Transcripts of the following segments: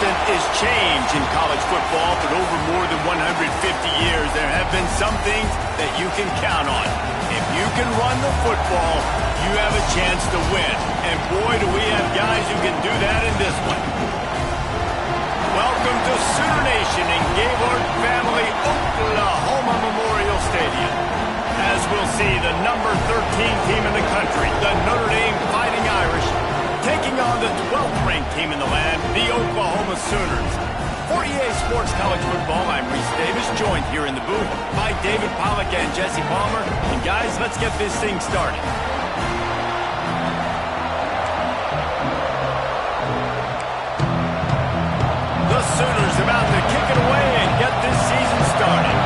constant is change in college football, but over more than 150 years, there have been some things that you can count on. If you can run the football, you have a chance to win. And boy, do we have guys who can do that in this one. Welcome to Sooner Nation in Gaylord Family Oklahoma Memorial Stadium. As we'll see, the number 13 team in the country, the Notre Dame Fighting Irish, taking on the 12th ranked team in the land, the Oklahoma Sooners. For EA Sports College Football, I'm Reese Davis, joined here in the booth by David Pollack and Jesse Palmer. And guys, let's get this thing started. The Sooners about to kick it away and get this season started.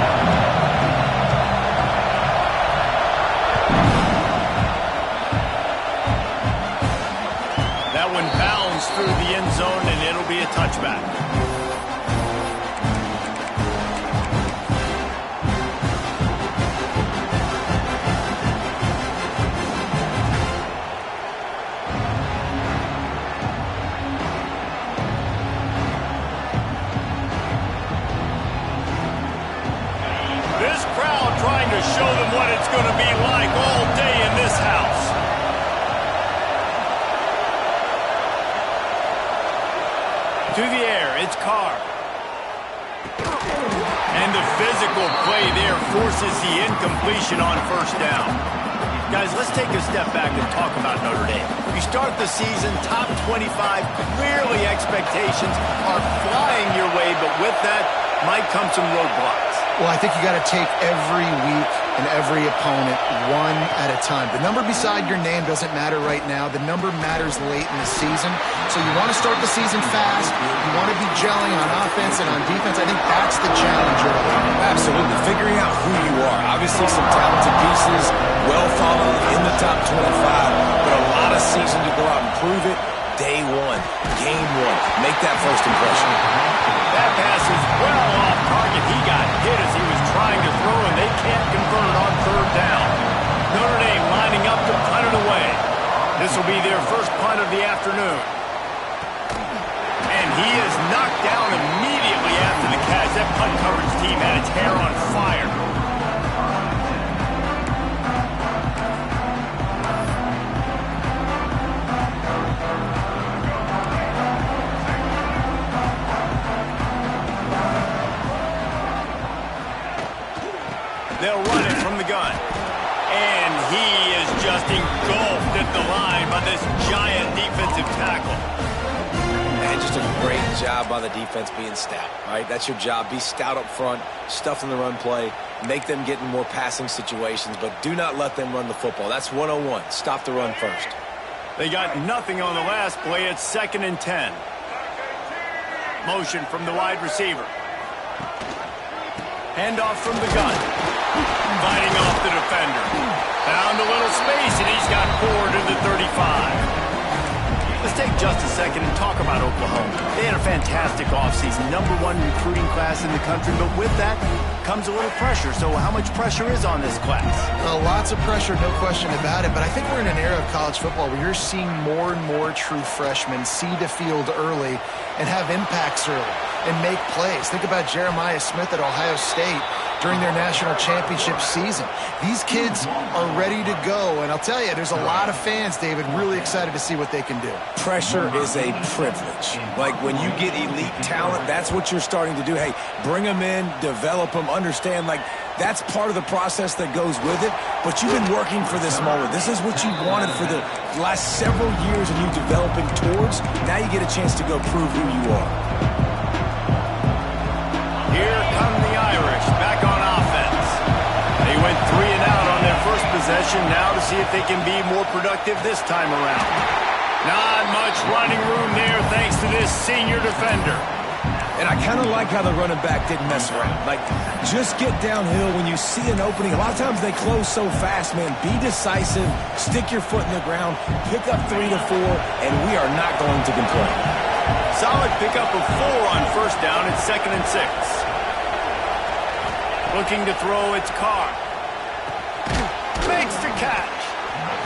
That one bounds through the end zone, and it'll be a touchback. This crowd trying to show them what it's going to be like all day in this house. To the air, it's Carr. And the physical play there forces the incompletion on first down. Guys, let's take a step back and talk about Notre Dame. You start the season top 25, clearly expectations are flying your way, but with that might come some roadblocks. Well, I think you got to take every week and every opponent one at a time. The number beside your name doesn't matter right now. The number matters late in the season. So you want to start the season fast. You want to be gelling on offense and on defense. I think that's the challenge early. Absolutely. Figuring out who you are. Obviously some talented pieces, well followed in the top 25, but a lot of season to go out and prove it. Day one, game one. Make that first impression. That pass is well off target. He got hit as he was trying to throw, and they can't convert it on third down. Notre Dame lining up to punt it away. This will be their first punt of the afternoon. And he is knocked down immediately after the catch. That punt coverage team had its hair on fire. They'll run it from the gun. And he is just engulfed at the line by this giant defensive tackle. And just a great job by the defense being stout, right? That's your job. Be stout up front, stuff in the run play, make them get in more passing situations, but do not let them run the football. That's 101. Stop the run first. They got nothing on the last play. It's 2nd and 10. Motion from the wide receiver. Handoff from the gun. Fighting off the defender. Found a little space, and he's got 4 to the 35. Let's take just a second and talk about Oklahoma. They had a fantastic offseason, #1 recruiting class in the country, but with that comes a little pressure. So how much pressure is on this class? Well, lots of pressure, no question about it, but I think we're in an era of college football where you're seeing more and more true freshmen see the field early and have impacts early and make plays. Think about Jeremiah Smith at Ohio State during their national championship season. These kids are ready to go, and I'll tell you, there's a lot of fans, David, really excited to see what they can do. Pressure is a privilege. Like when you get elite talent, that's what you're starting to do. Hey, bring them in, develop them, understand, like that's part of the process that goes with it, but you've been working for this moment. This is what you wanted for the last several years and you developing towards. Now you get a chance to go prove who you are. Here come the Irish back on offense. They went 3 and out on their first possession. Now to see if they can be more productive this time around. Not much running room there thanks to this senior defender. And I kind of like how the running back didn't mess around. Like, just get downhill when you see an opening. A lot of times they close so fast, man. Be decisive, stick your foot in the ground, pick up 3 to 4, and we are not going to complain. Solid pickup of 4 on first down. It's 2nd and 6. Looking to throw, it's Carr. Makes the catch.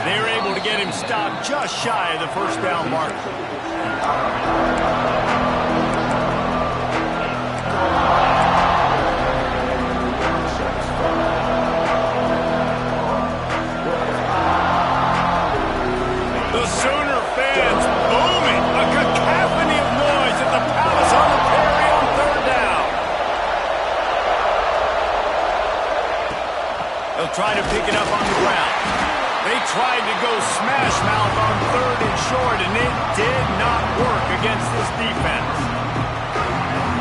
They're able to get him stopped just shy of the first down marker. They'll try to pick it up on the ground. They tried to go smash mouth on 3rd and short, and it did not work against this defense.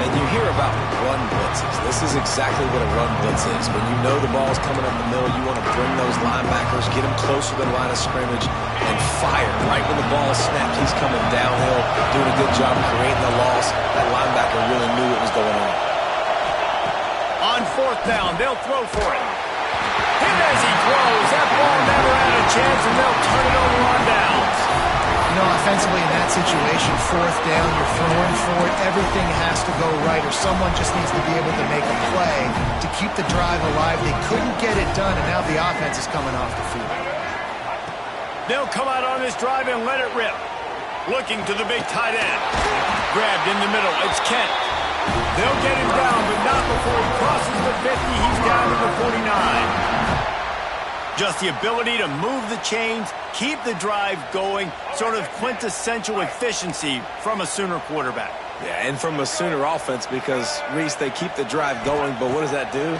And you hear about run blitzes. This is exactly what a run blitz is. When you know the ball's coming up the middle, you want to bring those linebackers, get them closer to the line of scrimmage, and fire. Right when the ball is snapped, he's coming downhill, doing a good job creating the loss. That linebacker really knew what was going on. On 4th down, they'll throw for it. Hit as he throws. That ball never had a chance, and they'll turn it over on downs. You know, offensively in that situation, 4th down, you're throwing for it. Everything has to go right, or someone just needs to be able to make a play to keep the drive alive. They couldn't get it done, and now the offense is coming off the field. They'll come out on this drive and let it rip. Looking to the big tight end. Grabbed in the middle. It's Kent. They'll get him down, but not before he crosses the 50. He's down to the 49. Just the ability to move the chains, keep the drive going, sort of quintessential efficiency from a Sooner quarterback. Yeah, and from a Sooner offense because, Reese, they keep the drive going, but what does that do?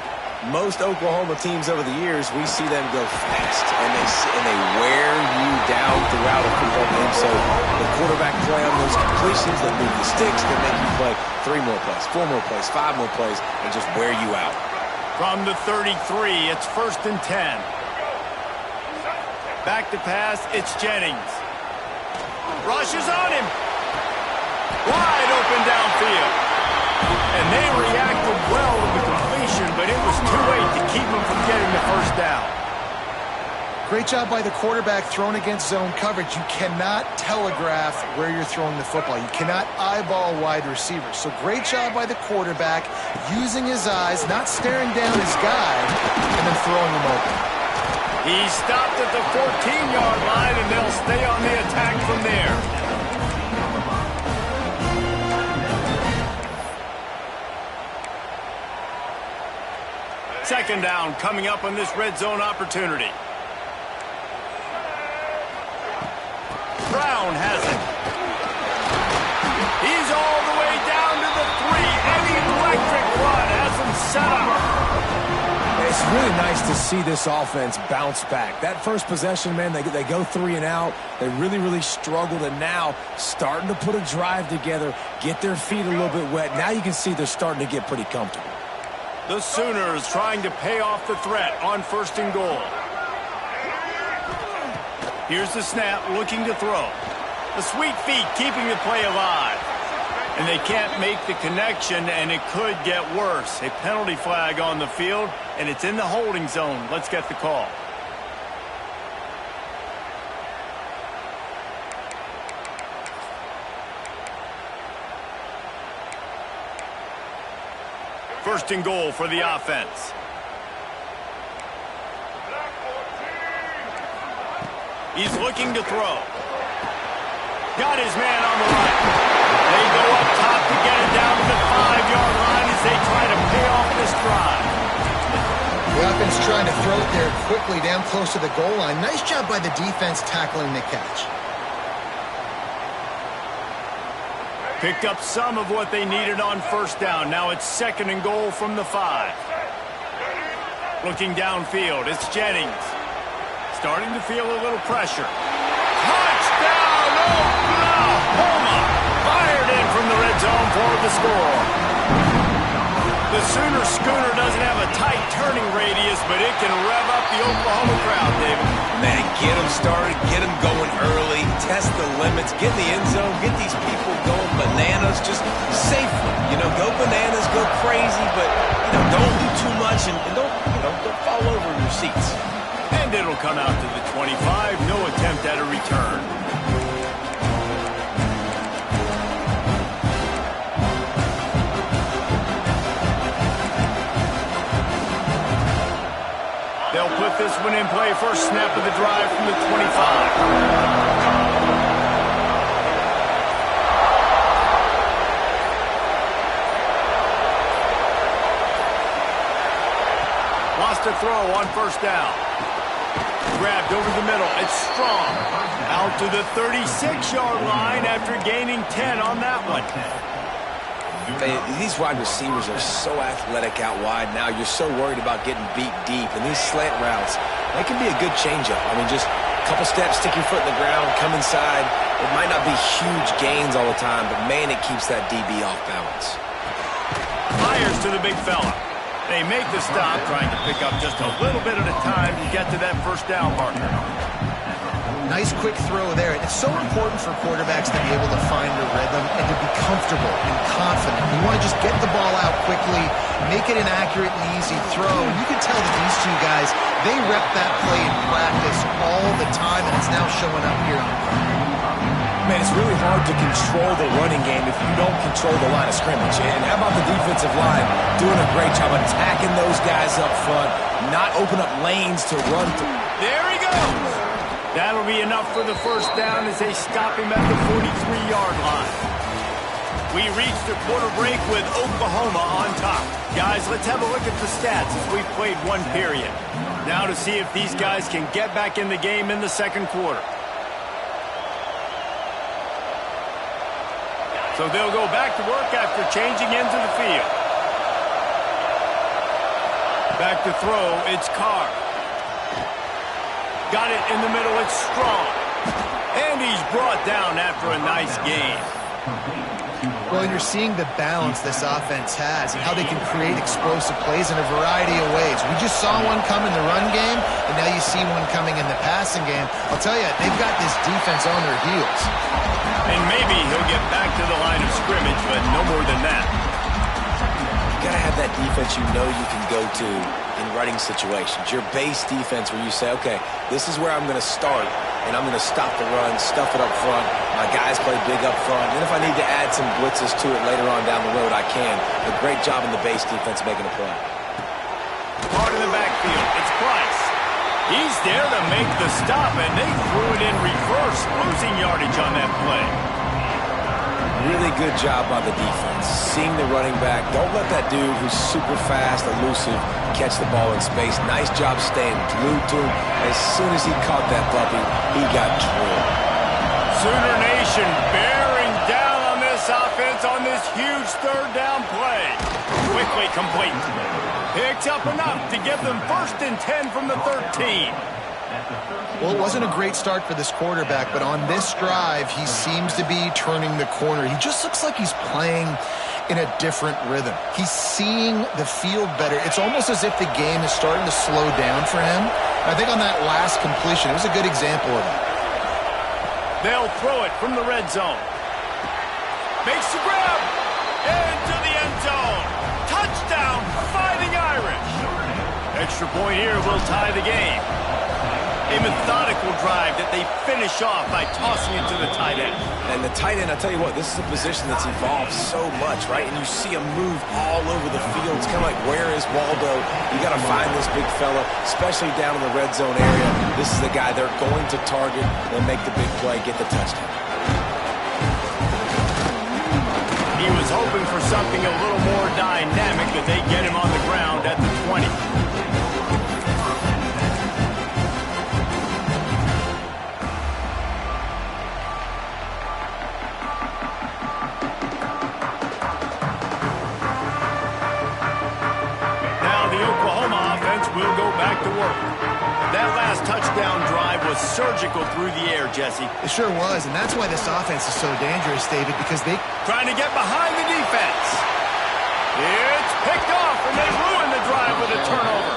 Most Oklahoma teams over the years, we see them go fast, and they wear you down throughout a football game. So the quarterback play on those completions that move the sticks, that make you play 3 more plays, 4 more plays, 5 more plays, and just wear you out. From the 33, it's 1st and 10. Back to pass, it's Jennings. Rushes on him. Wide open downfield. And they reacted well to the completion, but it was too late to keep them from getting the 1st down. Great job by the quarterback thrown against zone coverage. You cannot telegraph where you're throwing the football. You cannot eyeball wide receivers. So great job by the quarterback using his eyes, not staring down his guy, and then throwing him open. He stopped at the 14-yard line, and they'll stay on the attack from there. Second down coming up on this red zone opportunity. Brown has it. He's all the way down to the 3. An electric run has him set up. It's really nice to see this offense bounce back. That first possession, man, they go 3 and out. They really struggled, and now starting to put a drive together, get their feet a little bit wet. Now you can see they're starting to get pretty comfortable. The Sooners trying to pay off the threat on 1st and goal. Here's the snap, looking to throw. The sweet feet keeping the play alive. And they can't make the connection, and it could get worse. A penalty flag on the field, and it's in the holding zone. Let's get the call. First and goal for the offense. He's looking to throw. Got his man on the right. They go up top to get it down to the 5-yard line as they try to pay off this drive. The offense trying to throw it there quickly down close to the goal line. Nice job by the defense tackling the catch. Picked up some of what they needed on 1st down. Now it's 2nd and goal from the 5. Looking downfield, it's Jennings. Starting to feel a little pressure. Touchdown, Oklahoma! Fired in from the red zone for the score. The Sooner schooner doesn't have a tight turning radius, but it can rev up the Oklahoma crowd, David. Man, get them started, get them going early, test the limits, get in the end zone, get these people going bananas, just safely. Go bananas, go crazy, but, don't do too much and don't fall over in your seats. And it'll come out to the 25. No attempt at a return. They'll put this one in play. First snap of the drive from the 25. Lost a throw on 1st down. Grabbed over the middle. It's Strong. Out to the 36-yard line after gaining 10 on that one. These wide receivers are so athletic out wide now. You're so worried about getting beat deep. And these slant routes, they can be a good changeup. I mean, just a couple steps, stick your foot in the ground, come inside. It might not be huge gains all the time, but, man, it keeps that DB off balance. Fires to the big fella. They make the stop, trying to pick up just a little bit at a time to get to that first down marker. Nice quick throw there. It's so important for quarterbacks to be able to find their rhythm and to be comfortable and confident. You want to just get the ball out quickly, make it an accurate and easy throw. And you can tell that these two guys, they rep that play in practice all the time, and it's now showing up here on the field. Man, it's really hard to control the running game if you don't control the line of scrimmage. And how about the defensive line doing a great job attacking those guys up front, not open up lanes to run through. There he goes. That'll be enough for the first down as they stop him at the 43-yard line. We reached the quarter break with Oklahoma on top. Guys, let's have a look at the stats as we've played one period. Now to see if these guys can get back in the game in the second quarter. So they'll go back to work after changing into the field. Back to throw, it's Carr. Got it in the middle, it's Strong. And he's brought down after a nice gain. Well, you're seeing the balance this offense has and how they can create explosive plays in a variety of ways. We just saw one come in the run game, and now you see one coming in the passing game. I'll tell you, they've got this defense on their heels. And maybe he'll get back to the line of scrimmage, but no more than that. You got to have that defense you know you can go to in running situations. Your base defense where you say, okay, this is where I'm going to start, and I'm going to stop the run, stuff it up front. My guys play big up front. And then if I need to add some blitzes to it later on down the road, I can. A great job in the base defense making a play. Hard in the backfield, it's Price. He's there to make the stop, and they threw it in reverse, losing yardage on that play. Really good job by the defense. Seeing the running back. Don't let that dude who's super fast, elusive, catch the ball in space. Nice job staying glued to him. As soon as he caught that puppy, he got drilled. Sooner Nation bearing down on this offense on this huge third down play. Quickly complete. Picks up enough to give them 1st and 10 from the 13. Well, it wasn't a great start for this quarterback, but on this drive, he seems to be turning the corner. He just looks like he's playing in a different rhythm. He's seeing the field better. It's almost as if the game is starting to slow down for him. I think on that last completion, it was a good example of that. They'll throw it from the red zone. Makes the grab. Into the end zone. Touchdown, Fighting Irish. Extra point here will tie the game. A methodical drive that they finish off by tossing it to the tight end. And the tight end, I'll tell you what, this is a position that's evolved so much, right? And you see him move all over the field. It's kind of like, where is Waldo? You got to find this big fella, especially down in the red zone area. This is the guy they're going to target. They'll make the big play, get the touchdown. He was hoping for something a little more dynamic, that they get him on the ground at the 20. Will go back to work. That last touchdown drive was surgical through the air, Jesse. It sure was, and that's why this offense is so dangerous, David, because they... Trying to get behind the defense. It's picked off, and they ruined the drive with a turnover.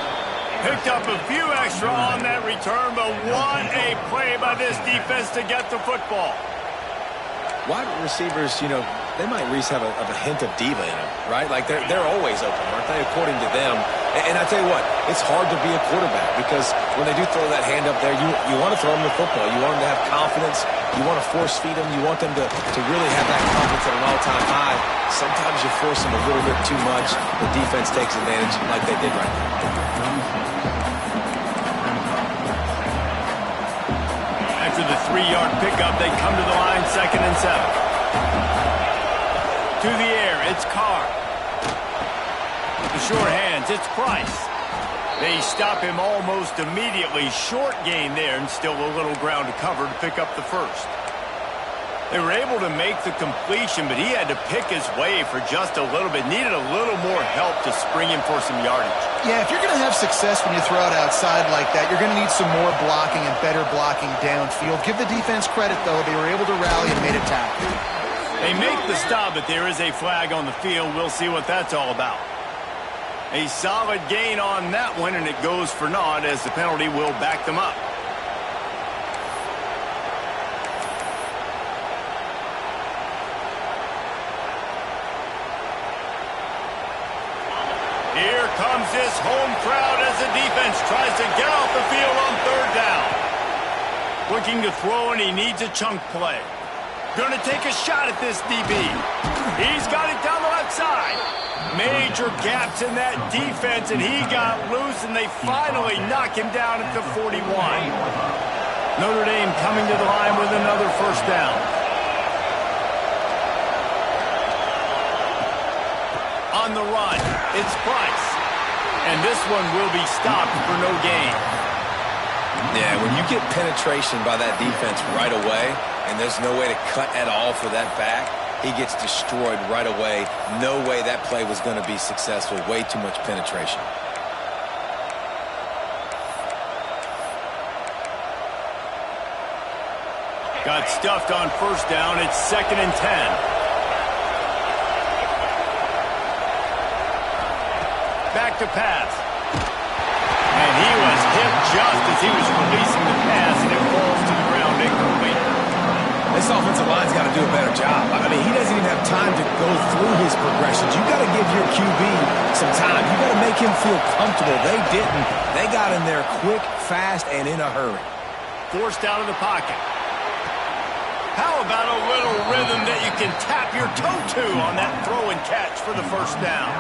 Picked up a few extra on that return, but what a play by this defense to get the football. Wide receivers, you know, they might at least have a hint of diva in them, right? Like, they're always open, aren't they, according to them? And I tell you what, it's hard to be a quarterback because when they do throw that hand up there, you want to throw them the football. You want them to have confidence. You want to force feed them. You want them to really have that confidence at an all-time high. Sometimes you force them a little bit too much. The defense takes advantage like they did right now. After the 3-yard pickup, they come to the line, 2nd and 7. To the air, it's Carr. The short hands, it's Price. They stop him almost immediately. Short gain there, and still a little ground to cover to pick up the first. They were able to make the completion, but he had to pick his way for just a little bit. Needed a little more help to spring him for some yardage. Yeah, if you're going to have success when you throw it outside like that, you're going to need some more blocking and better blocking downfield. Give the defense credit, though. They were able to rally and made a tackle. They make the stop, but there is a flag on the field. We'll see what that's all about. A solid gain on that one, and it goes for naught as the penalty will back them up. Here comes this home crowd as the defense tries to get off the field on third down. Looking to throw, and he needs a chunk play. Going to take a shot at this DB. He's got it down the left side. Major gaps in that defense, and he got loose, and they finally knock him down at the 41. Notre Dame coming to the line with another first down. On the run, it's Price. And this one will be stopped for no gain. Yeah, when you get penetration by that defense right away, and there's no way to cut at all for that back, he gets destroyed right away. No way that play was going to be successful. Way too much penetration. Got stuffed on first down. It's 2nd and 10. Back to pass. And he was hit just as he was releasing the pass, and it falls to the ground incomplete. This offensive line's got to do a better job. I mean, he doesn't even have time to go through his progressions. You've got to give your QB some time. You've got to make him feel comfortable. They didn't. They got in there quick, fast, and in a hurry. Forced out of the pocket. How about a little rhythm that you can tap your toe to on that throw and catch for the first down?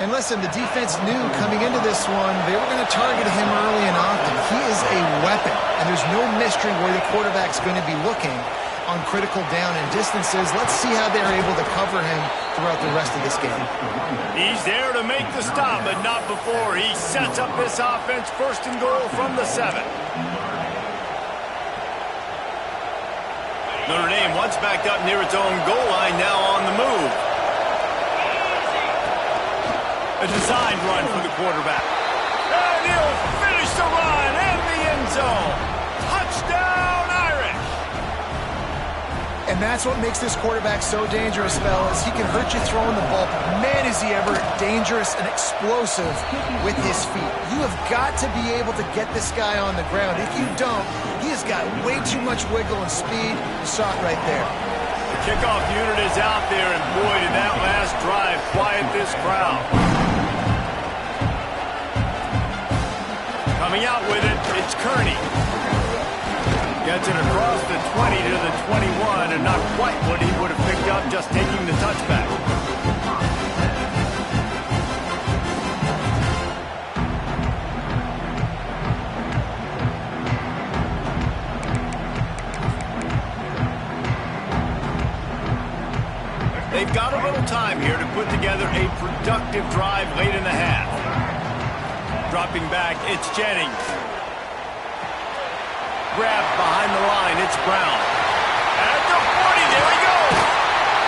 And listen, the defense knew coming into this one, they were going to target him early and often. He is a weapon, and there's no mystery where the quarterback's going to be looking on critical down and distances. Let's see how they're able to cover him throughout the rest of this game. He's there to make the stop, but not before. He sets up this offense 1st and goal from the 7. Notre Dame once backed up near its own goal line, now on the move. A designed run for the quarterback. And he'll finish the run in the end zone. Touchdown, Irish! And that's what makes this quarterback so dangerous, fellas. He can hurt you throwing the ball. Man, is he ever dangerous and explosive with his feet. You have got to be able to get this guy on the ground. If you don't, he has got way too much wiggle and speed. You saw it right there. The kickoff unit is out there, and boy, did that last drive quiet this crowd. Coming out with it, it's Kearney. Gets it across the 20 to the 21, and not quite what he would have picked up just taking the touchback. They've got a little time here to put together a productive drive late in the half. Dropping back, it's Jennings. Grabbed behind the line, it's Brown. At the 40, there he goes.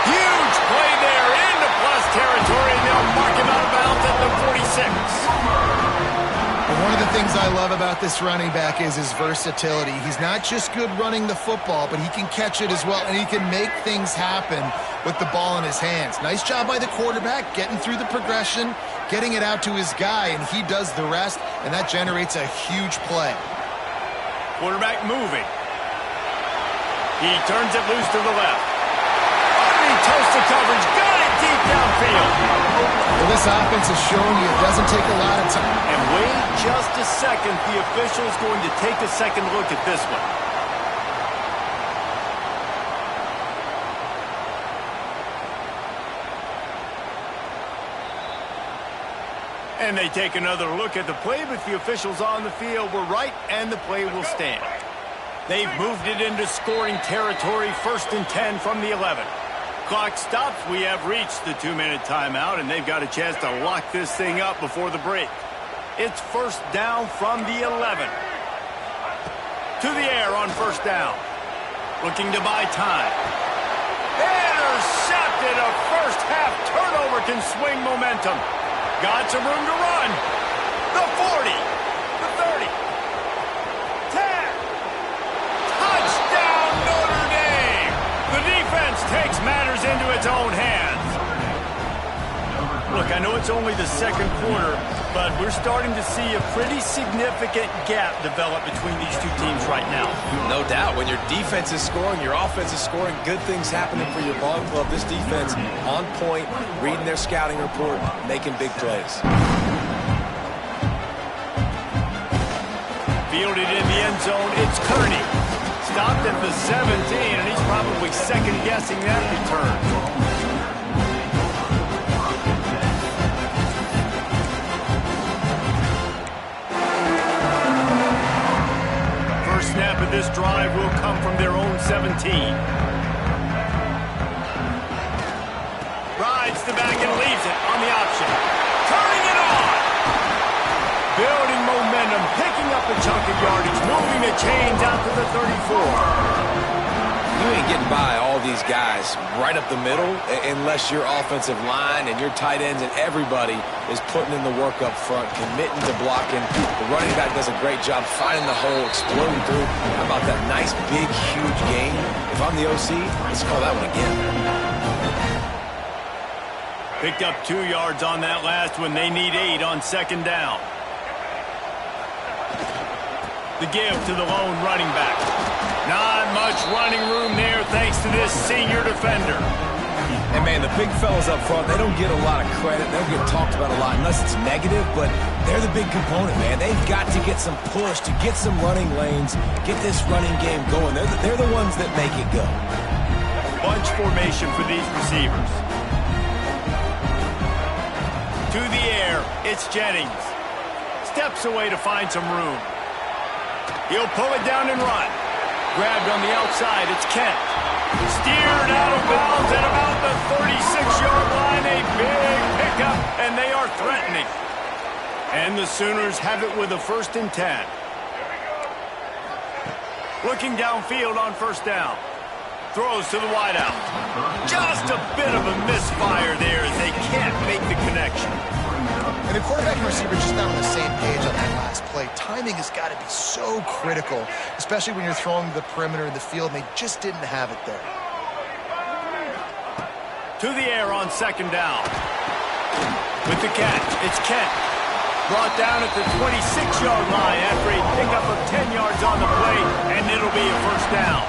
Huge play there into plus territory, and they'll mark him out of bounds at the 46. And one of the things I love about this running back is his versatility. He's not just good running the football, but he can catch it as well, and he can make things happen with the ball in his hands. Nice job by the quarterback, getting through the progression, getting it out to his guy, and he does the rest, and that generates a huge play. Quarterback moving. He turns it loose to the left. Underneath toast the coverage. Got it deep downfield. Well, this offense is showing you it doesn't take a lot of time. And wait just a second. The official's going to take a second look at this one. And they take another look at the play, but the officials on the field were right, and the play will stand. They've moved it into scoring territory, 1st and 10 from the 11. Clock stops. We have reached the 2-minute timeout, and they've got a chance to lock this thing up before the break. It's 1st down from the 11. To the air on 1st down. Looking to buy time. Intercepted. A first-half turnover can swing momentum. Got some room to run. The 40. The 30. 10. Touchdown, Notre Dame. The defense takes matters into its own hands. Look, I know it's only the second quarter, but we're starting to see a pretty significant gap develop between these two teams right now. No doubt. When your defense is scoring, your offense is scoring, good things happening for your ball club. This defense on point, reading their scouting report, making big plays. Fielded in the end zone, it's Kearney. Stopped at the 17, and he's probably second-guessing that return. Snap of this drive will come from their own 17. Rides the back and leaves it on the option. Turning it on. Building momentum, picking up a chunk of yardage, moving the chains out to the 34. You ain't getting by all these guys right up the middle unless your offensive line and your tight ends and everybody is putting in the work up front, committing to blocking. The running back does a great job finding the hole, exploding through. How about that nice, big, huge game? If I'm the OC, let's call that one again. Picked up 2 yards on that last one. They need 8 on second down. The give to the lone running back. Not much running room there thanks to this senior defender. And, man, the big fellas up front, they don't get a lot of credit. They don't get talked about a lot unless it's negative, but they're the big component, man. They've got to get some push, to get some running lanes, get this running game going. They're the ones that make it go. Bunch formation for these receivers. To the air, it's Jennings. Steps away to find some room. He'll pull it down and run. Grabbed on the outside, it's Kent. Steered out of bounds at about the 36-yard line. A big pickup, and they are threatening. And the Sooners have it with a 1st and 10. Looking downfield on first down. Throws to the wideout. Just a bit of a misfire there as they can't make the connection. And the quarterback and receiver just not on the same page on that last play. Timing has got to be so critical, especially when you're throwing the perimeter in the field, and they just didn't have it there. To the air on second down. With the catch, it's Kent. Brought down at the 26-yard line after a pickup of 10 yards on the play, and it'll be a 1st down.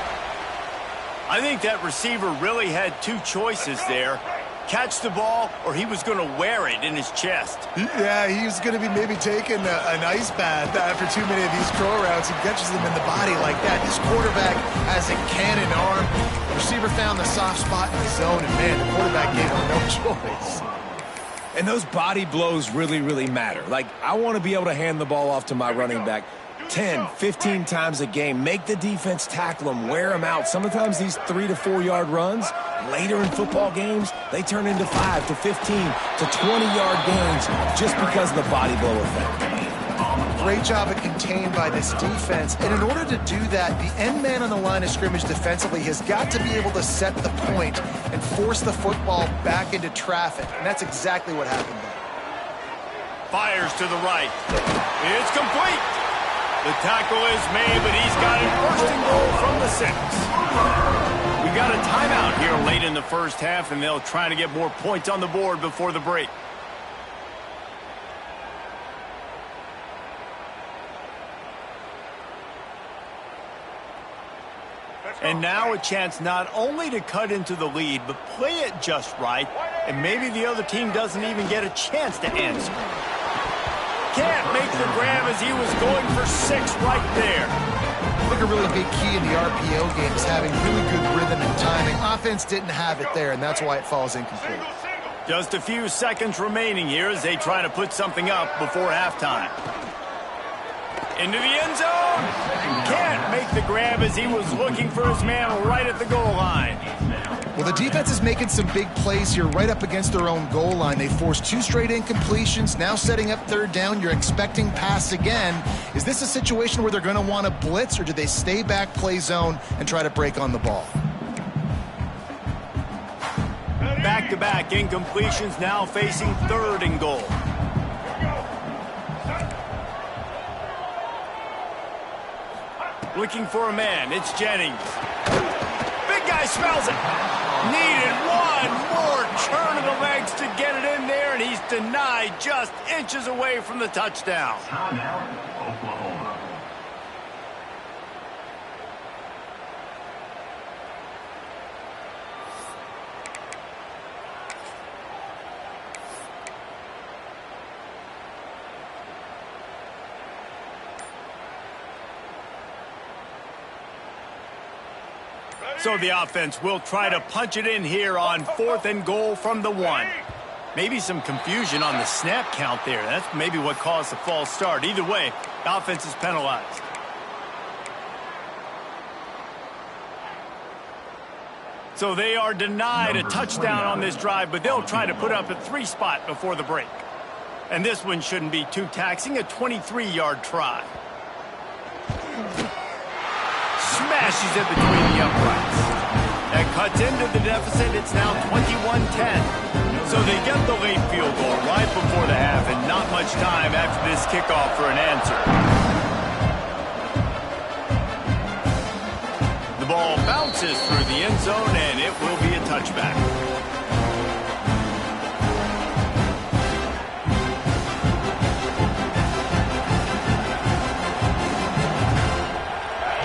I think that receiver really had 2 choices there. Catch the ball, or he was going to wear it in his chest. Yeah, he was going to be maybe taking an ice bath after too many of these throw routes. He catches them in the body like that. This quarterback has a cannon arm. The receiver found the soft spot in the zone, and, man, the quarterback gave him no choice. And those body blows really, really matter. Like, I want to be able to hand the ball off to my running back 10, 15 times a game. Make the defense tackle them, wear them out. Sometimes these 3 to 4 yard runs, later in football games, they turn into 5 to 15 to 20-yard gains just because of the body blow effect. Great job at contained by this defense. And in order to do that, the end man on the line of scrimmage defensively has got to be able to set the point and force the football back into traffic. And that's exactly what happened there. Fires to the right. It's complete. The tackle is made, but he's got it 1st and goal from the 6. We got a timeout here late in the first half, and they'll try to get more points on the board before the break. And now a chance not only to cut into the lead, but play it just right, and maybe the other team doesn't even get a chance to answer. Can't make the grab as he was going for 6 right there. I think a really big key in the RPO game is having really good rhythm and timing. Offense didn't have it there, and that's why it falls incomplete. Just a few seconds remaining here as they try to put something up before halftime. Into the end zone. Can't make the grab as he was looking for his man right at the goal line. Well, the defense is making some big plays here right up against their own goal line. They forced 2 straight incompletions, now setting up 3rd down. You're expecting pass again. Is this a situation where they're going to want to blitz, or do they stay back, play zone, and try to break on the ball? back-to-back incompletions, now facing 3rd and goal. Looking for a man. It's Jennings. Big guy smells it. Needed one more turn of the legs to get it in there, and he's denied just inches away from the touchdown. Timeout, Oklahoma. So the offense will try to punch it in here on 4th and goal from the 1. Maybe some confusion on the snap count there. That's maybe what caused the false start. Either way, the offense is penalized. So they are denied a touchdown on this drive, but they'll try to put up a 3 spot before the break. And this one shouldn't be too taxing, a 23-yard try. Smashes it between the uprights. That cuts into the deficit. It's now 21-10. So they get the late field goal right before the half, and not much time after this kickoff for an answer. The ball bounces through the end zone, and it will be a touchback.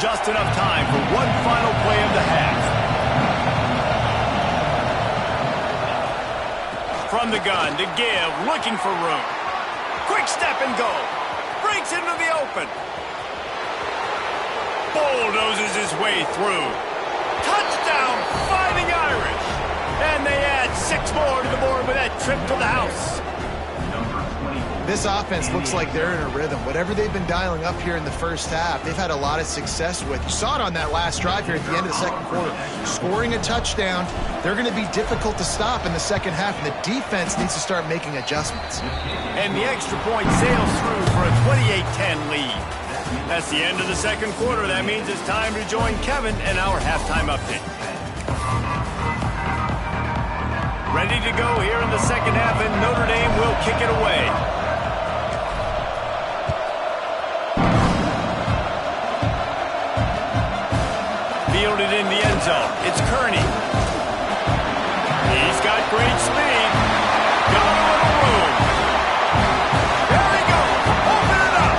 Just enough time for one final play of the half. From the gun to give, looking for room. Quick step and go. Breaks into the open. Bulldozes his way through. Touchdown, Fighting Irish. And they add 6 more to the board with that trip to the house. This offense looks like they're in a rhythm. Whatever they've been dialing up here in the first half, they've had a lot of success with. You saw it on that last drive here at the end of the second quarter. Scoring a touchdown, they're going to be difficult to stop in the second half, and the defense needs to start making adjustments. And the extra point sails through for a 28-10 lead. That's the end of the second quarter. That means it's time to join Kevin and our halftime update. Ready to go here in the second half, and Notre Dame will kick it away. Fielded in the end zone. It's Kearney. He's got great speed. Got a little room. There he goes. Open it up.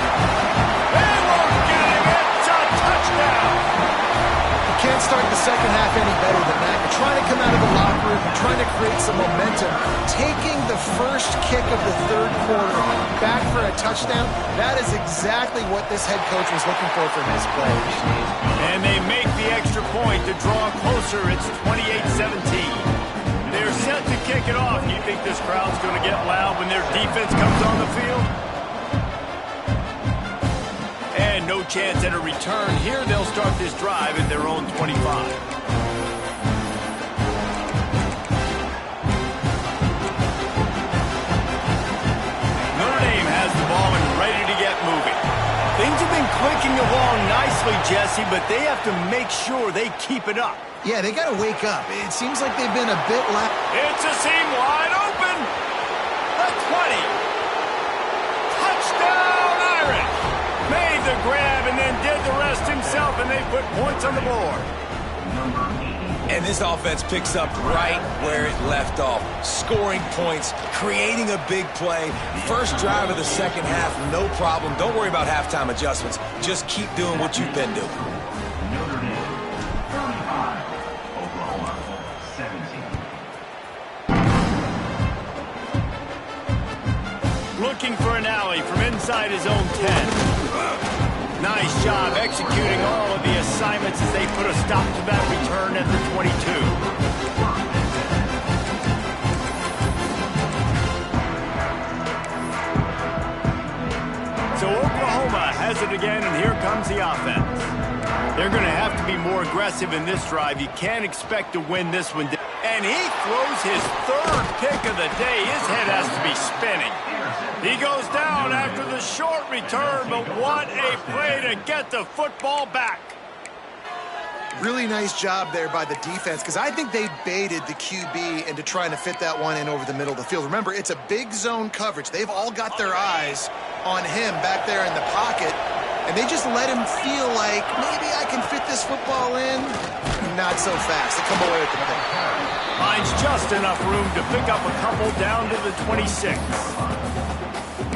They won't get him. It's a touchdown. You can't start the second half any better than that. You're trying to come out of the locker room. You're trying to create some momentum. Taking the first kick of the third quarter back for a touchdown, that is exactly what this head coach was looking for from his players. And they make the extra point to draw closer. It's 28-17. They're set to kick it off. You think this crowd's going to get loud when their defense comes on the field? And no chance at a return here. They'll start this drive at their own 25. Things have been clicking along nicely, Jesse, but they have to make sure they keep it up. Yeah, they got to wake up. It seems like they've been a bit lax. It's a seam wide open. The 20. Touchdown, Irish. Made the grab and then did the rest himself, and they put points on the board. And this offense picks up right where it left off. Scoring points, creating a big play. First drive of the second half, no problem. Don't worry about halftime adjustments. Just keep doing what you've been doing. Notre Dame, 35, Oklahoma, 17. Looking for an alley from inside his own 10. Nice job executing all of the assignments as they put a stop to that return at the 22. So Oklahoma has it again, and here comes the offense. They're going to have to be more aggressive in this drive. You can't expect to win this one. And he throws his 3rd pick of the day. His head has to be spinning. He goes down after the short return, but what a play to get the football back. Really nice job there by the defense, because I think they baited the QB into trying to fit that one in over the middle of the field. Remember, it's a big zone coverage. They've all got their eyes on him back there in the pocket, and they just let him feel like, maybe I can fit this football in. Not so fast. They come away with the pick. Finds just enough room to pick up a couple down to the 26.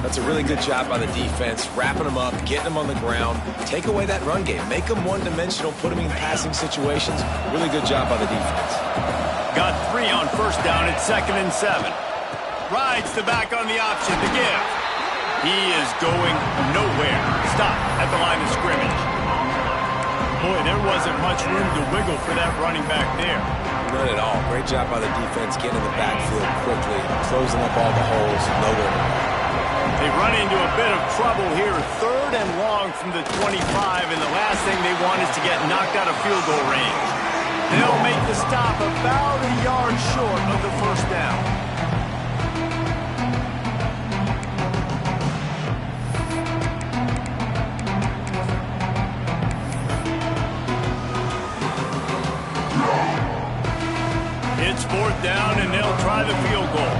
That's a really good job by the defense, wrapping them up, getting them on the ground, take away that run game, make them one-dimensional, put them in passing situations. Really good job by the defense. Got 3 on first down at 2nd and 7. Rides the back on the option to give. He is going nowhere. Stop at the line of scrimmage. Boy, there wasn't much room to wiggle for that running back there. None at all. Great job by the defense, getting in the backfield quickly, closing up all the holes, nowhere to run. They run into a bit of trouble here. 3rd and long from the 25, and the last thing they want is to get knocked out of field goal range. They'll make the stop about a yard short of the first down. It's 4th down, and they'll try the field goal.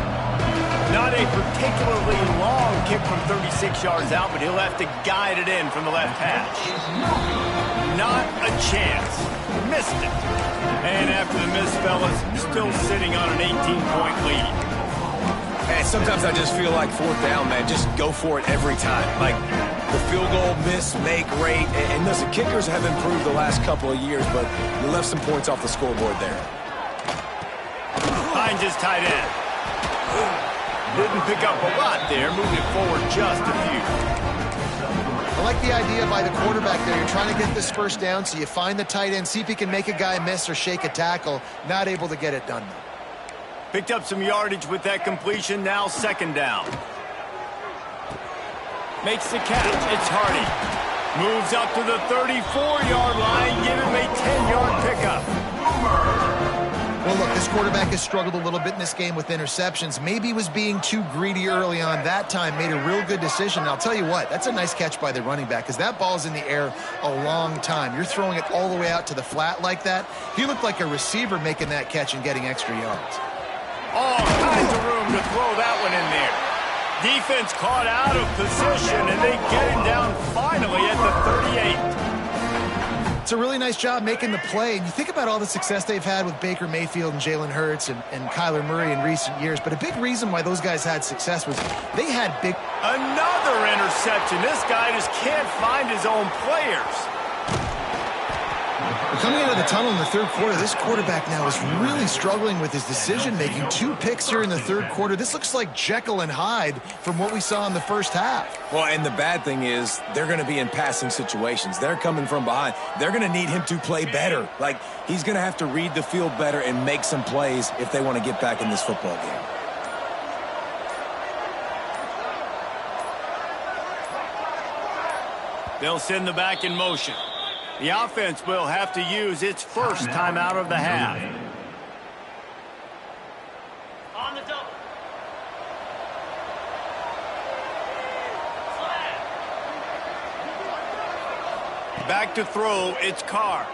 Not a particularly long kick from 36 yards out, but he'll have to guide it in from the left hash. Not a chance. Missed it. And after the miss, fellas, still sitting on an 18-point lead. And sometimes I just feel like 4th down, man, just go for it every time. Like the field goal, miss, make, rate. And listen, kickers have improved the last couple of years, but you left some points off the scoreboard there. Finds his tight end. Didn't pick up a lot there, moved it forward just a few. I like the idea by the quarterback there. You're trying to get this first down, so you find the tight end, see if he can make a guy miss or shake a tackle. Not able to get it done, though. Picked up some yardage with that completion, now 2nd down. Makes the catch, it's Hardy. Moves up to the 34-yard line, give him a 10-yard pickup. Well, look, this quarterback has struggled a little bit in this game with interceptions. Maybe he was being too greedy early on. That time made a real good decision. And I'll tell you what, that's a nice catch by the running back, because that ball's in the air a long time. You're throwing it all the way out to the flat like that. He looked like a receiver making that catch and getting extra yards. All kinds of room to throw that one in there. Defense caught out of position, and they get him down finally at the 38. It's a really nice job making the play. And you think about all the success they've had with Baker Mayfield and Jalen Hurts and Kyler Murray in recent years. But a big reason why those guys had success was they had big... Another interception. This guy just can't find his own players. Coming out of the tunnel in the 3rd quarter, this quarterback now is really struggling with his decision-making. 2 picks here in the 3rd quarter. This looks like Jekyll and Hyde from what we saw in the first half. Well, and the bad thing is they're going to be in passing situations. They're coming from behind. They're going to need him to play better. Like, he's going to have to read the field better and make some plays if they want to get back in this football game. They'll send the back in motion. The offense will have to use its first timeout of the half. On the double. Back to throw, it's Carr.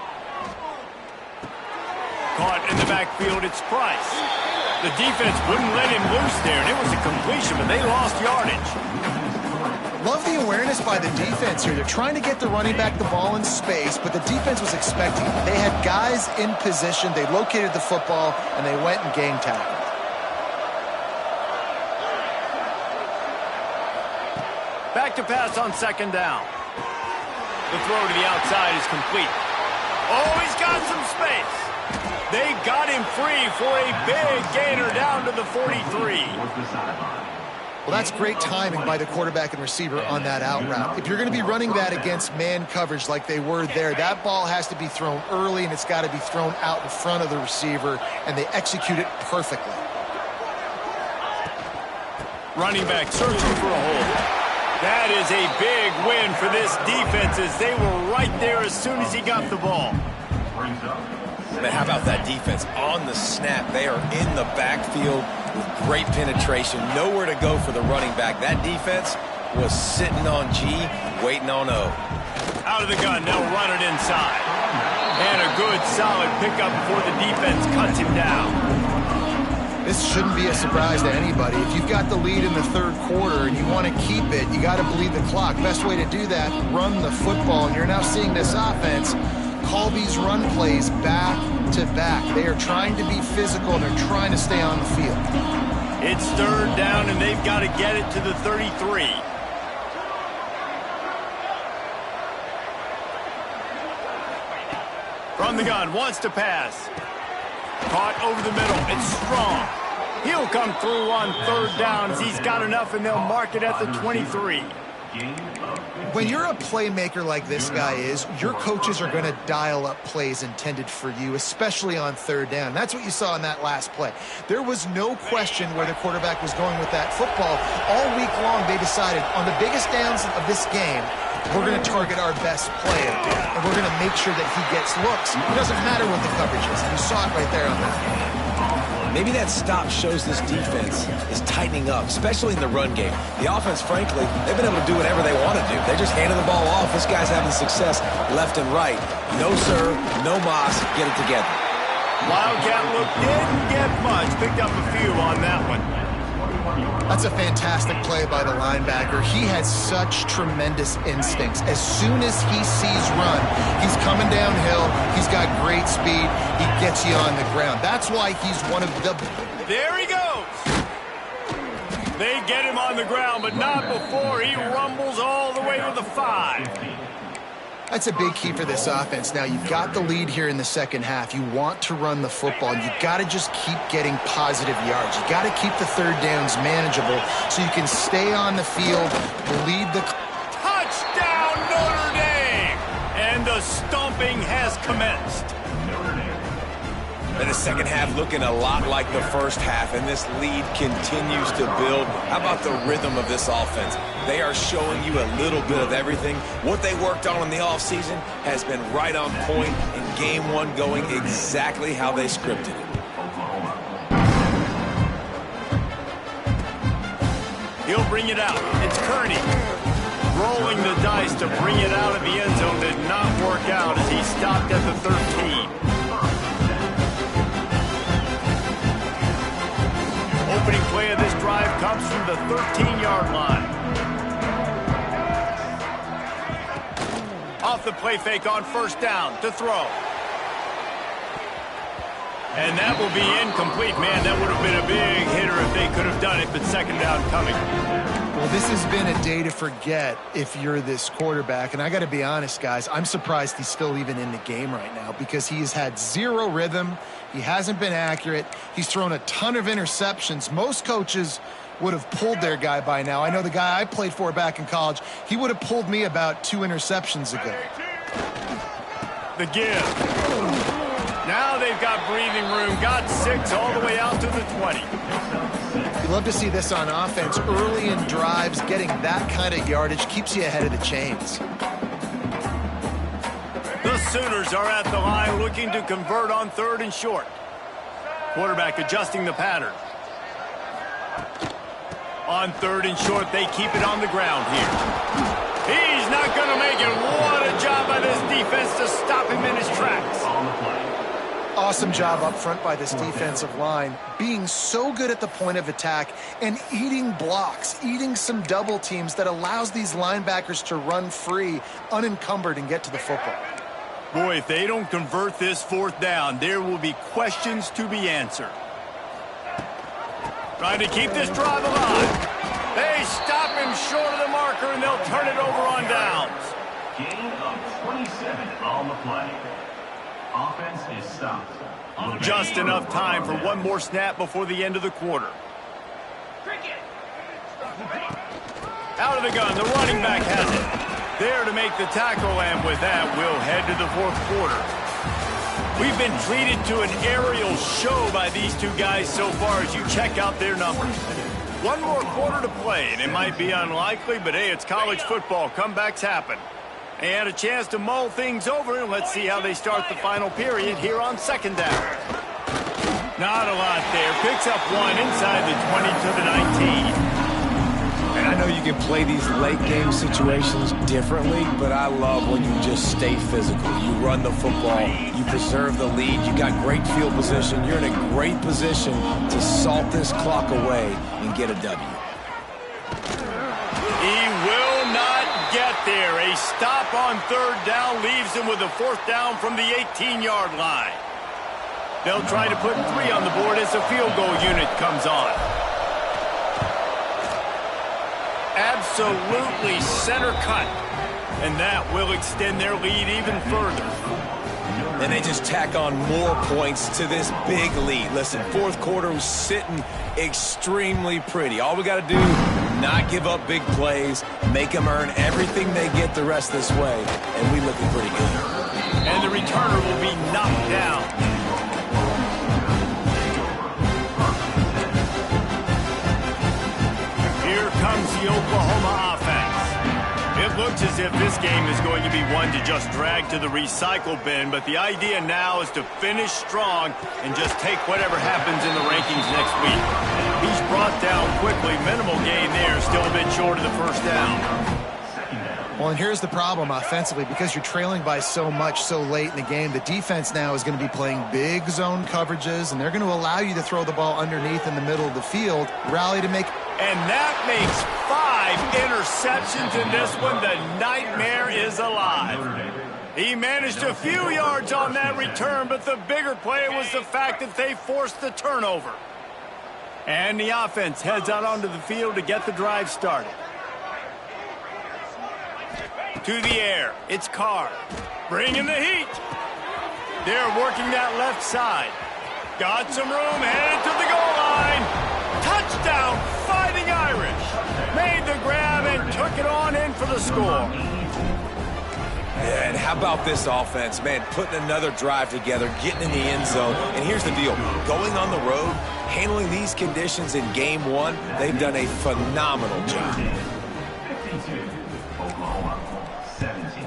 Caught in the backfield, it's Price. The defense wouldn't let him loose there, and it was a completion, but they lost yardage. Love the awareness by the defense here. They're trying to get the running back the ball in space, but the defense was expecting it. They had guys in position. They located the football, and they went and game tackled. Back to pass on 2nd down. The throw to the outside is complete. Oh, he's got some space. They got him free for a big gainer down to the 43. Well, that's great timing by the quarterback and receiver on that out route. If you're going to be running that against man coverage like they were there, that ball has to be thrown early, and it's got to be thrown out in front of the receiver, and they execute it perfectly. Running back searching for a hole. That is a big win for this defense, as they were right there as soon as he got the ball. Man, how about that defense on the snap? They are in the backfield with great penetration, nowhere to go for the running back. That defense was sitting on G, waiting on O. Out of the gun, they'll run it inside. And a good, solid pickup before the defense cuts him down. This shouldn't be a surprise to anybody. If you've got the lead in the third quarter and you want to keep it, you got to bleed the clock. Best way to do that, run the football. And you're now seeing this offense call these run plays back to back. They are trying to be physical and they're trying to stay on the field. It's third down and they've got to get it to the 33. From the gun, wants to pass. Caught over the middle. It's strong. He'll come through on third downs. He's got enough, and they'll mark it at the 23. When you're a playmaker like this guy is, your coaches are going to dial up plays intended for you, especially on third down. That's what you saw in that last play. There was no question where the quarterback was going with that football. All week long, they decided on the biggest downs of this game, we're going to target our best player, and we're going to make sure that he gets looks. It doesn't matter what the coverage is. You saw it right there on that. Maybe that stop shows this defense is tightening up, especially in the run game. The offense, frankly, they've been able to do whatever they want to do. They're just handing the ball off. This guy's having success left and right. No serve, no moss, get it together. Wildcat look didn't get much. Picked up a few on that one. That's a fantastic play by the linebacker. He has such tremendous instincts. As soon as he sees run, he's coming downhill. He's got great speed. He gets you on the ground. That's why he's one of the... There he goes. They get him on the ground, but not before he rumbles all the way to the 5. That's a big key for this offense. Now, you've got the lead here in the second half. You want to run the football, and you've got to just keep getting positive yards. You've got to keep the third downs manageable so you can stay on the field, lead the... Touchdown, Notre Dame! And the stomping has commenced. And the second half looking a lot like the first half, and this lead continues to build. How about the rhythm of this offense? They are showing you a little bit of everything. What they worked on in the offseason has been right on point, and game one going exactly how they scripted it. He'll bring it out. It's Kearney. Rolling the dice to bring it out of the end zone did not work out as he stopped at the 13. Opening play of this drive comes from the 13-yard line. Off the play fake on first down to throw. And that will be incomplete. Man, that would have been a big hitter if they could have done it, but second down coming. Well, this has been a day to forget if you're this quarterback. And I got to be honest, guys, I'm surprised he's still even in the game right now because he has had zero rhythm. He hasn't been accurate. He's thrown a ton of interceptions. Most coaches would have pulled their guy by now. I know the guy I played for back in college, he would have pulled me about 2 interceptions ago. The give. Now they've got breathing room. Got 6 all the way out to the 20. You love to see this on offense. Early in drives, getting that kind of yardage keeps you ahead of the chains. The Sooners are at the line looking to convert on third and short. Quarterback adjusting the pattern. On third and short, they keep it on the ground here. He's not going to make it. What a job by this defense to stop him in his tracks. Awesome job up front by this defensive line, being so good at the point of attack and eating blocks, eating some double teams that allows these linebackers to run free, unencumbered, and get to the football. Boy, if they don't convert this fourth down, there will be questions to be answered. Trying to keep this drive alive. They stop him short of the marker, and they'll turn it over on downs. Gain of 27 on the play. Offense is stopped. Just enough time for one more snap before the end of the quarter. Out of the gun, the running back has it. There to make the tackle, and with that, we'll head to the fourth quarter. We've been treated to an aerial show by these two guys so far as you check out their numbers. One more quarter to play, and it might be unlikely, but hey, it's college football. Comebacks happen. They had a chance to mull things over, and let's see how they start the final period here on second down. Not a lot there. Picks up one inside the 20 to the 19. And I know you can play these late game situations differently, but I love when you just stay physical. You run the football, you preserve the lead, you got great field position. You're in a great position to salt this clock away and get a W. He will not get there. A stop on third down leaves him with a fourth down from the 18-yard line. They'll try to put 3 on the board as the field goal unit comes on. Absolutely center cut. And that will extend their lead even further. And they just tack on more points to this big lead. Listen, fourth quarter was sitting extremely pretty. All we got to do, not give up big plays, make them earn everything they get the rest this way, and we looking pretty good. And the returner will be knocked down. Here comes the Oklahoma offense. It looks as if this game is going to be one to just drag to the recycle bin, but the idea now is to finish strong and just take whatever happens in the rankings next week. He's brought down quickly. Minimal gain there, still a bit short of the first down. Well, and here's the problem offensively. Because you're trailing by so much so late in the game, the defense now is going to be playing big zone coverages, and they're going to allow you to throw the ball underneath in the middle of the field, rally to make... And that makes 5 interceptions in this one. The nightmare is alive. He managed a few yards on that return, but the bigger play was the fact that they forced the turnover. And the offense heads out onto the field to get the drive started. To the air, it's Carr, bringing the heat. They're working that left side. Got some room, headed to the goal line. Touchdown, Fighting Irish. Made the grab and took it on in for the score. Yeah, and how about this offense, man, putting another drive together, getting in the end zone. And here's the deal, going on the road, handling these conditions in game 1, they've done a phenomenal job. 52, Oklahoma, 17.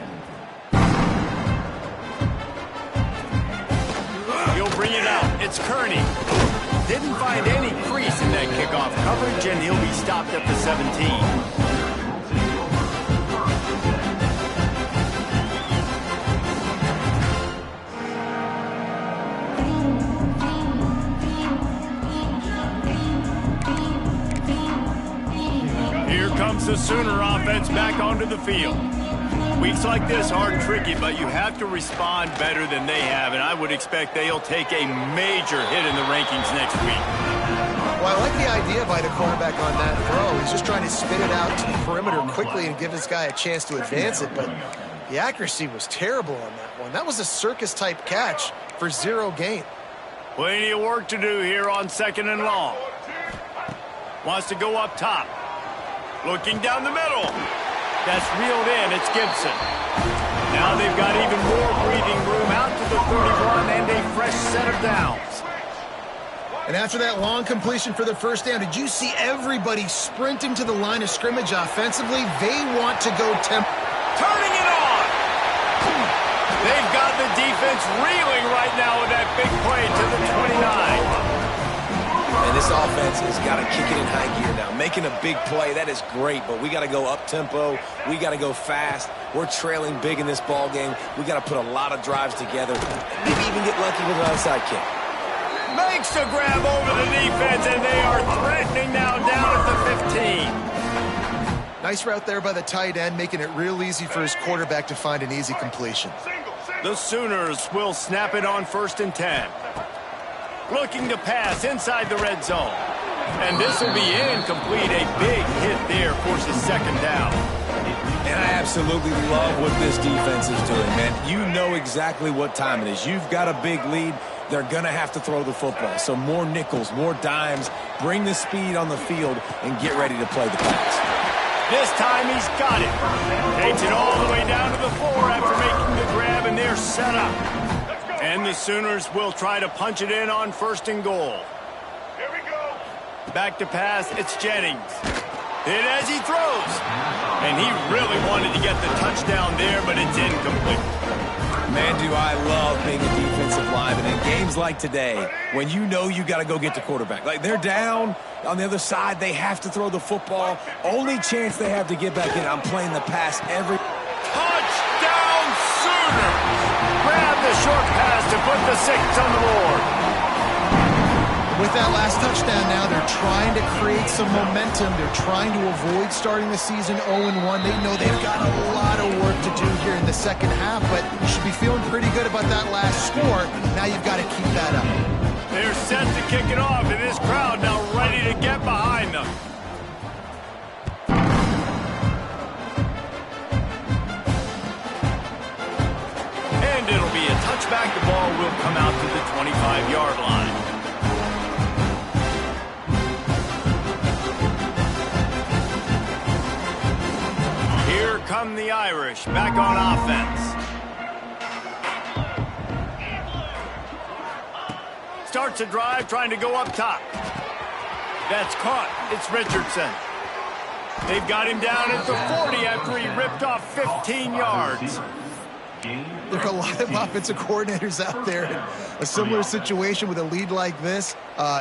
He'll bring it out. It's Kearney. Didn't find any crease in that kickoff coverage, and he'll be stopped at the 17. Here comes the Sooner offense back onto the field. Weeks like this are tricky, but you have to respond better than they have, and I would expect they'll take a major hit in the rankings next week. Well, I like the idea by the quarterback on that throw. He's just trying to spin it out to the perimeter quickly and give this guy a chance to advance it, but the accuracy was terrible on that one. That was a circus-type catch for 0 gain. Plenty of work to do here on 2nd and long. Wants to go up top. Looking down the middle. That's reeled in. It's Gibson. Now they've got even more breathing room out to the 31 and a fresh set of downs. And after that long completion for the first down, did you see everybody sprinting to the line of scrimmage offensively? They want to go Turning it on! They've got the defense reeling right now with that big play to the 29. And this offense has got to kick it in high gear now. Making a big play, that is great, but we got to go up-tempo. We got to go fast. We're trailing big in this ball game. We got to put a lot of drives together. Maybe even get lucky with an onside kick. Makes a grab over the defense, and they are threatening now down at the 15. Nice route there by the tight end, making it real easy for his quarterback to find an easy completion. The Sooners will snap it on 1st and 10. Looking to pass inside the red zone. And this will be incomplete. A big hit there forces 2nd down. And I absolutely love what this defense is doing, man. You know exactly what time it is. You've got a big lead. They're going to have to throw the football. So more nickels, more dimes. Bring the speed on the field and get ready to play the pass. This time he's got it. Takes it all the way down to the 4 after making the grab, and they're set up. And the Sooners will try to punch it in on 1st and goal. Here we go. Back to pass, it's Jennings. Hit as he throws. And he really wanted to get the touchdown there, but it's incomplete. Man, do do I love being a defensive lineman in games like today when you know you got to go get the quarterback. Like, they're down on the other side. They have to throw the football. Only chance they have to get back in, I'm playing the pass every... Touchdown Sooners! Grab the short pass to put the 6 on the board. With that last touchdown now, they're trying to create some momentum. They're trying to avoid starting the season 0-1. They know they've got a lot of work to do here in the second half, but you should be feeling pretty good about that last score. Now you've got to keep that up. They're set to kick it off, and this crowd now ready to get behind them. And it'll be a touchback. The ball will come out to the 25-yard line. Here come the Irish, back on offense. Starts a drive, trying to go up top. That's caught. It's Richardson. They've got him down at the 40 after he ripped off 15 yards. There are a lot of offensive coordinators out there in a similar situation with a lead like this.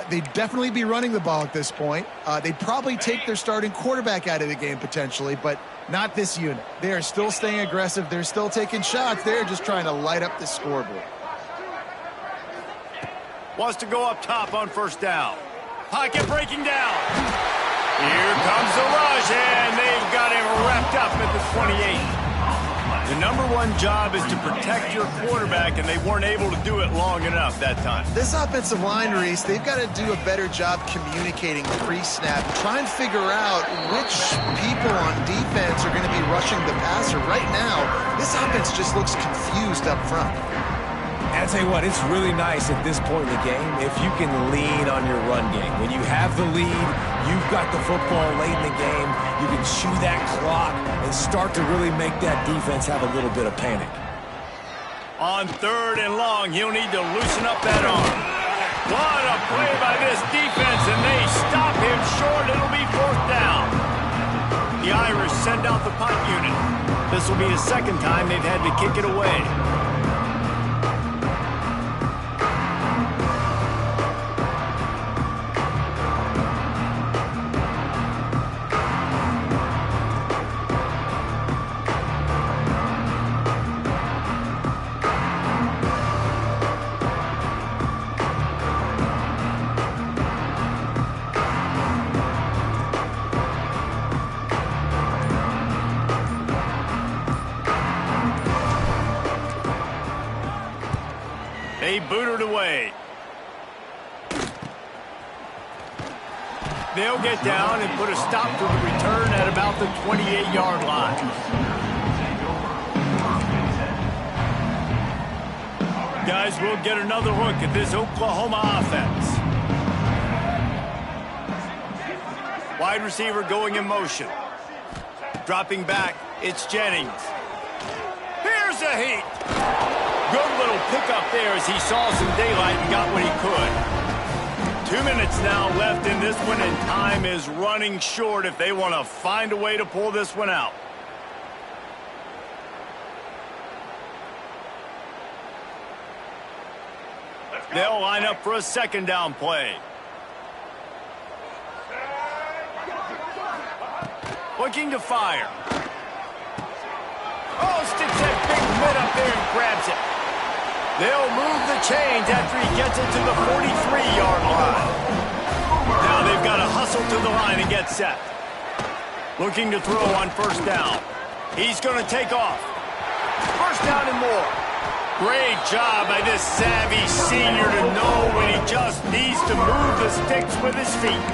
They'd definitely be running the ball at this point. They'd probably take their starting quarterback out of the game potentially, but not this unit. They are still staying aggressive. They're still taking shots. They're just trying to light up the scoreboard. Wants to go up top on first down. Pocket breaking down. Here comes the rush, and they've got him wrapped up at the 28. The #1 job is to protect your quarterback, and they weren't able to do it long enough that time. This offensive line, Reese, they've got to do a better job communicating pre-snap. Try and figure out which people on defense are going to be rushing the passer. Right now, this offense just looks confused up front. And I'll tell you what, it's really nice at this point in the game if you can lean on your run game. When you have the lead, you've got the football late in the game, you can chew that clock and start to really make that defense have a little bit of panic. On 3rd and long, he'll need to loosen up that arm. What a play by this defense, and they stop him short. It'll be 4th down. The Irish send out the punt unit. This will be the second time they've had to kick it away. They boot it away. They'll get down and put a stop to the return at about the 28-yard line. Guys, we'll get another look at this Oklahoma offense. Wide receiver going in motion. Dropping back, it's Jennings. Here's a heat. Good little pickup there as he saw some daylight and got what he could. 2 minutes now left in this one, and time is running short if they want to find a way to pull this one out. They'll line up for a 2nd down play. Looking to fire. Oh, sticks that big mid up there and grabs it. They'll move the chains after he gets it to the 43-yard line. Now they've got to hustle to the line and get set. Looking to throw on 1st down. He's going to take off. 1st down and more. Great job by this savvy senior to know when he just needs to move the sticks with his feet.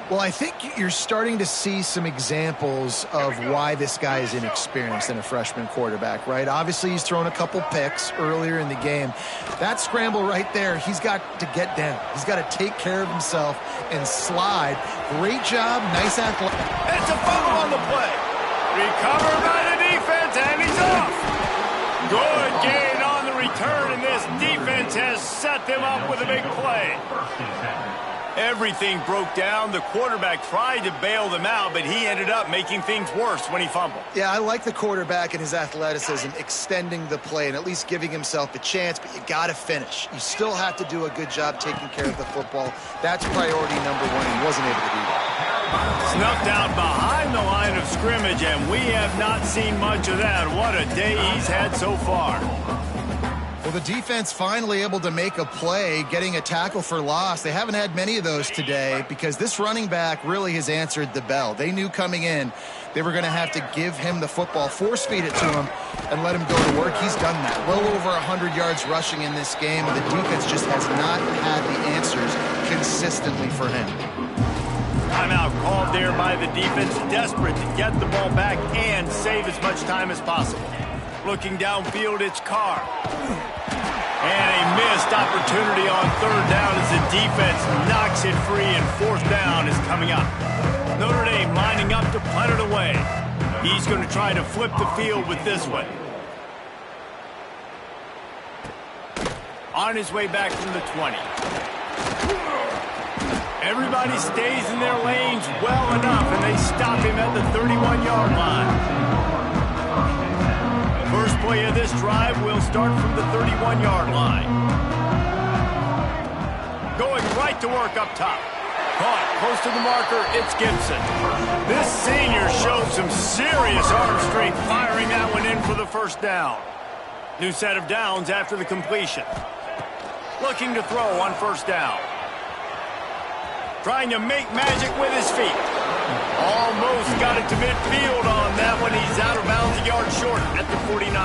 Well, I think you're starting to see some examples of why this guy is inexperienced in a freshman quarterback, right? Obviously, he's thrown a couple picks earlier in the game. That scramble right there, he's got to get down. He's got to take care of himself and slide. Great job. Nice athletic. It's a fumble on the play. Recovered by the defense, and he's off. Good gain on the return, and this defense has set them up with a big play. Everything broke down. The quarterback tried to bail them out, but he ended up making things worse when he fumbled. Yeah, I like the quarterback and his athleticism, extending the play and at least giving himself a chance, but you got to finish. You still have to do a good job taking care of the football. That's priority number one. He wasn't able to do that. Snuffed out behind the line of scrimmage, and we have not seen much of that. What a day he's had so far. Well, the defense finally able to make a play, getting a tackle for loss. They haven't had many of those today because this running back really has answered the bell. They knew coming in they were going to have to give him the football, force-feed it to him, and let him go to work. He's done that. Well over 100 yards rushing in this game, and the defense just has not had the answers consistently for him. Timeout called there by the defense, desperate to get the ball back and save as much time as possible. Looking downfield, it's Carr. And a missed opportunity on third down as the defense knocks it free, and fourth down is coming up. Notre Dame lining up to punt it away. He's going to try to flip the field with this one. On his way back from the 20. Everybody stays in their lanes well enough, and they stop him at the 31-yard line. First play of this drive will start from the 31-yard line. Going right to work up top. Caught close to the marker, it's Gibson. This senior showed some serious arm strength firing that one in for the first down. New set of downs after the completion. Looking to throw on first down. Trying to make magic with his feet. Almost got it to midfield on that one. He's out of bounds, a yard short at the 49.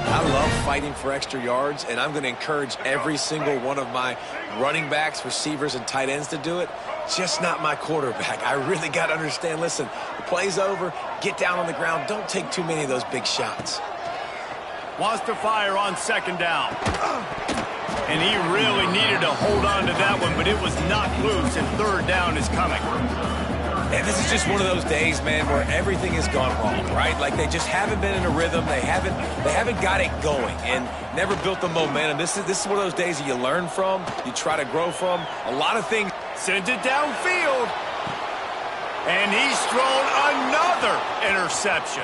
I love fighting for extra yards, and I'm going to encourage every single one of my running backs, receivers, and tight ends to do it. Just not my quarterback. I really got to understand, listen, the play's over, get down on the ground, don't take too many of those big shots. Wants to fire on second down. And he really needed to hold on to that one, but it was knocked loose, and third down is coming. And this is just one of those days, man, where everything has gone wrong, right? Like they just haven't been in a rhythm. They haven't got it going and never built the momentum. This is one of those days that you learn from, you try to grow from. A lot of things. Sends it downfield. And he's thrown another interception.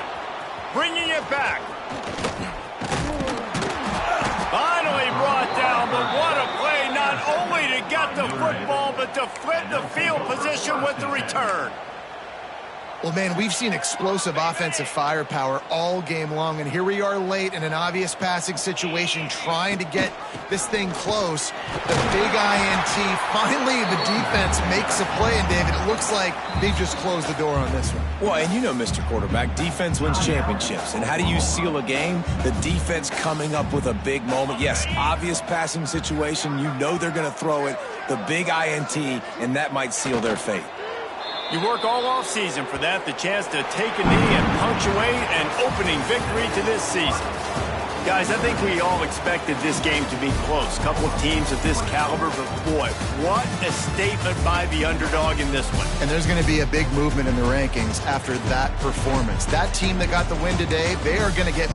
Bringing it back. Finally brought down, but what a play, not only to get the football, but to flip the field position with the return. Well, man, we've seen explosive offensive firepower all game long, and here we are late in an obvious passing situation trying to get this thing close. The big INT, finally the defense makes a play, and David, it looks like they just closed the door on this one. Well, and you know, Mr. Quarterback, defense wins championships. And how do you seal a game? The defense coming up with a big moment. Yes, obvious passing situation. You know they're going to throw it. The big INT, and that might seal their fate. You work all off season for that, the chance to take a knee and punctuate an opening victory to this season. Guys, I think we all expected this game to be close. Couple of teams of this caliber, but boy, what a statement by the underdog in this one. And there's going to be a big movement in the rankings after that performance. That team that got the win today, they are going to get